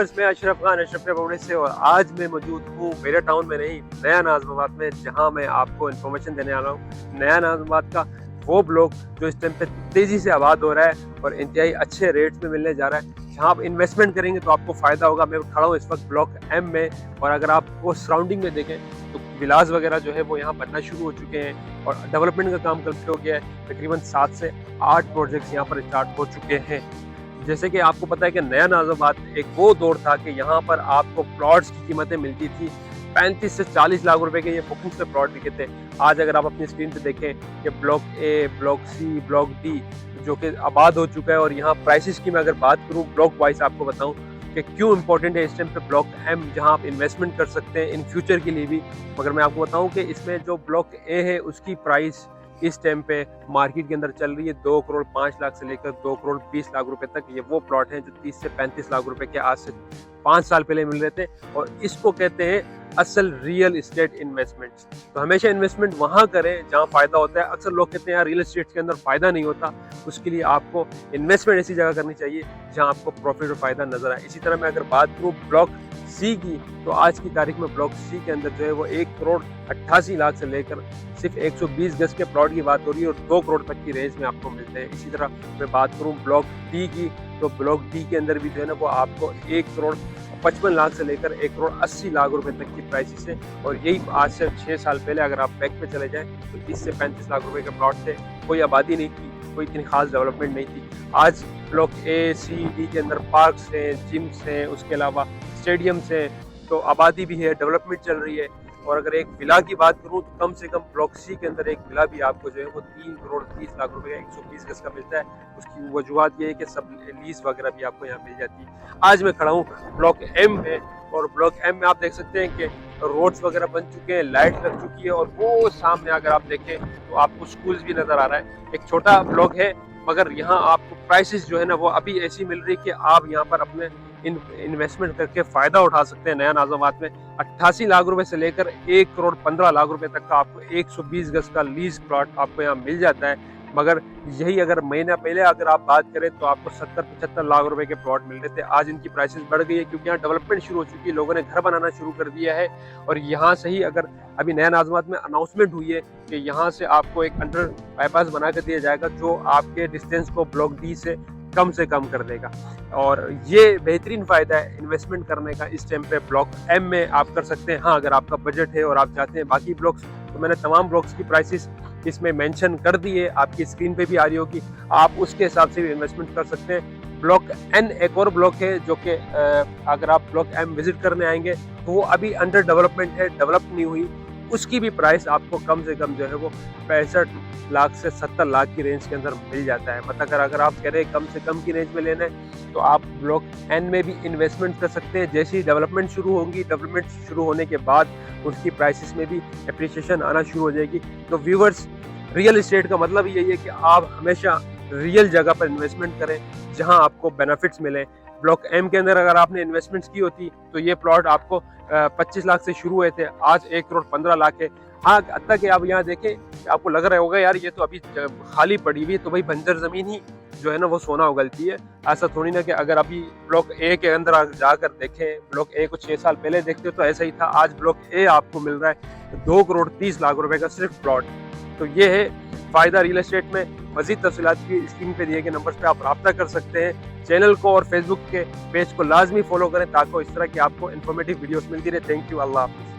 Viewers, मैं अशरफ खान अशरफ पवड़े से, और आज मैं मौजूद हूँ मेरे टाउन में नहीं, नया नाज़िमाबाद में, जहाँ मैं आपको इन्फॉर्मेशन देने वाला हूँ नया नाज़िमाबाद का वो ब्लॉक जो इस टाइम पे तेज़ी से आबाद हो रहा है और इंतहाई अच्छे रेट्स में मिलने जा रहा है, जहाँ आप इन्वेस्टमेंट करेंगे तो आपको फ़ायदा होगा। मैं खड़ा हूँ इस वक्त ब्लॉक एम में, और अगर आप वो सराउंडिंग में देखें तो विलास वगैरह जो है वो यहाँ बनना शुरू हो चुके हैं और डेवलपमेंट का काम कंप्लीट हो गया है। तकरीबन 7 से 8 प्रोजेक्ट्स यहाँ पर स्टार्ट हो चुके हैं। जैसे कि आपको पता है कि नया नाज़िमाबाद एक वो दौर था कि यहाँ पर आपको प्लॉट्स की कीमतें मिलती थी 35 से 40 लाख रुपए के, ये बुकिंग्स पे प्लॉट बिके थे। आज अगर आप अपनी स्क्रीन पे देखें कि block A, block C, block D जो कि आबाद हो चुका है, और यहाँ प्राइसेस की मैं अगर बात करूँ ब्लॉक वाइज आपको बताऊँ कि क्यों इंपॉर्टेंट है इस टाइम पे ब्लॉक एम, जहाँ आप इन्वेस्टमेंट कर सकते हैं इन फ्यूचर के लिए भी। मगर मैं आपको बताऊँ कि इसमें जो ब्लॉक ए है उसकी प्राइस इस टाइम पे मार्केट के अंदर चल रही है 2 करोड़ 5 लाख से लेकर 2 करोड़ 20 लाख रुपए तक। ये वो प्लॉट हैं जो 30 से 35 लाख रुपए के आज से 5 साल पहले मिल रहे थे, और इसको कहते हैं असल रियल एस्टेट इन्वेस्टमेंट्स। तो हमेशा इन्वेस्टमेंट वहाँ करें जहाँ फ़ायदा होता है। अक्सर लोग कहते हैं यार रियल एस्टेट के अंदर फ़ायदा नहीं होता, उसके लिए आपको इन्वेस्टमेंट ऐसी जगह करनी चाहिए जहाँ आपको प्रॉफिट और फ़ायदा नजर आए। इसी तरह मैं अगर बात करूँ ब्लॉक सी की, तो आज की तारीख में ब्लॉक सी के अंदर जो है वो 1 करोड़ 88 लाख से लेकर सिर्फ 120 गज के प्लॉट की बात हो रही है, और 2 करोड़ तक की रेंज में आपको मिलते हैं। इसी तरह मैं बात करूँ ब्लॉक डी की, तो ब्लॉक डी के अंदर भी जो है ना वो आपको 1 करोड़ 55 लाख से लेकर 1 करोड़ 80 लाख रुपए तक की प्राइसेस है। और यही आज से 6 साल पहले अगर आप बैक पे चले जाएं तो 30 से 35 लाख रुपए के प्लॉट थे, कोई आबादी नहीं थी, कोई इतनी खास डेवलपमेंट नहीं थी। आज ब्लॉक ए, सी, डी के अंदर पार्क्स हैं, जिम्स हैं, उसके अलावा स्टेडियम्स हैं, तो आबादी भी है, डेवलपमेंट चल रही है। और अगर एक विला की बात करूं तो कम से कम ब्लॉक सी के अंदर एक विला भी आपको जो है वो 3 करोड़ 30 लाख रुपए का 120 गज का मिलता है। उसकी वजूहत ये है कि सब लीज वगैरह भी आपको यहाँ मिल जाती है। आज मैं खड़ा हूँ ब्लॉक एम में, और ब्लॉक एम में आप देख सकते हैं कि रोड्स वगैरह बन चुके हैं, लाइट लग चुकी है, और वो सामने अगर आप देखें तो आपको स्कूल्स भी नजर आ रहा है। एक छोटा ब्लॉक है, मगर यहाँ आपको प्राइसेस जो है ना वो अभी ऐसी मिल रही है कि आप यहाँ पर अपने इन्वेस्टमेंट करके फ़ायदा उठा सकते हैं। नया नाज़िमाबाद में 88 लाख रुपए से लेकर 1 करोड़ 15 लाख रुपए तक का आपको 120 गज का लीज प्लॉट आपको यहाँ मिल जाता है। मगर यही अगर महीना पहले अगर आप बात करें तो आपको 70-75 लाख रुपए के प्लॉट मिल रहे थे। आज इनकी प्राइसेस बढ़ गई है क्योंकि यहाँ डेवलपमेंट शुरू हो चुकी है, लोगों ने घर बनाना शुरू कर दिया है। और यहाँ से ही अगर अभी नया नाज़िमाबाद में अनाउंसमेंट हुई है कि यहाँ से आपको एक अंडर बाईपास बना कर दिया जाएगा जो आपके डिस्टेंस को ब्लॉक डी से कम कर देगा, और ये बेहतरीन फ़ायदा है इन्वेस्टमेंट करने का इस टाइम पे। ब्लॉक एम में आप कर सकते हैं। हाँ, अगर आपका बजट है और आप चाहते हैं बाकी ब्लॉक्स, तो मैंने तमाम ब्लॉक्स की प्राइसेस इसमें मेंशन कर दी है, आपकी स्क्रीन पे भी आ रही होगी, आप उसके हिसाब से भी इन्वेस्टमेंट कर सकते हैं। ब्लॉक एन एक और ब्लॉक है जो कि अगर आप ब्लॉक एम विजिट करने आएंगे तो वो अभी अंडर डेवलपमेंट है, डेवलप नहीं हुई। उसकी भी प्राइस आपको कम से कम जो है वो 65 लाख से 70 लाख की रेंज के अंदर मिल जाता है। मतलब अगर आप कह रहे हैं कम से कम की रेंज में लेना है तो आप ब्लॉक एन में भी इन्वेस्टमेंट कर सकते हैं। जैसे ही डेवलपमेंट शुरू होगी, डेवलपमेंट शुरू होने के बाद उसकी प्राइसेस में भी एप्रिसिएशन आना शुरू हो जाएगी। तो व्यूवर्स, रियल एस्टेट का मतलब यही है कि आप हमेशा रियल जगह पर इन्वेस्टमेंट करें जहां आपको बेनिफिट्स मिले। ब्लॉक एम के अंदर अगर आपने इन्वेस्टमेंट्स की होती तो ये प्लॉट आपको 25 लाख से शुरू हुए थे, आज 1 करोड़ 15 लाख है। हाँ, तक कि आप यहाँ देखें आपको लग रहा होगा यार ये तो अभी खाली पड़ी हुई है, तो भाई बंजर ज़मीन ही जो है ना वो सोना उगलती है। ऐसा थोड़ी ना कि अगर अभी ब्लॉक ए के अंदर जाकर देखें, ब्लॉक ए को 6 साल पहले देखते तो ऐसा ही था। आज ब्लॉक ए आपको मिल रहा है 2 करोड़ 30 लाख रुपए का सिर्फ प्लॉट। तो ये है फ़ायदा रियल एस्टेट में। मज़ीद तफ़सीलात की स्क्रीन पे दिए गए नंबर पे आप रब्ता कर सकते हैं। चैनल को और फेसबुक के पेज को लाजमी फॉलो करें ताकि इस तरह की आपको इन्फॉर्मेटिव वीडियोस मिलती रहे। थैंक यू, अल्लाह हाफ़िज़।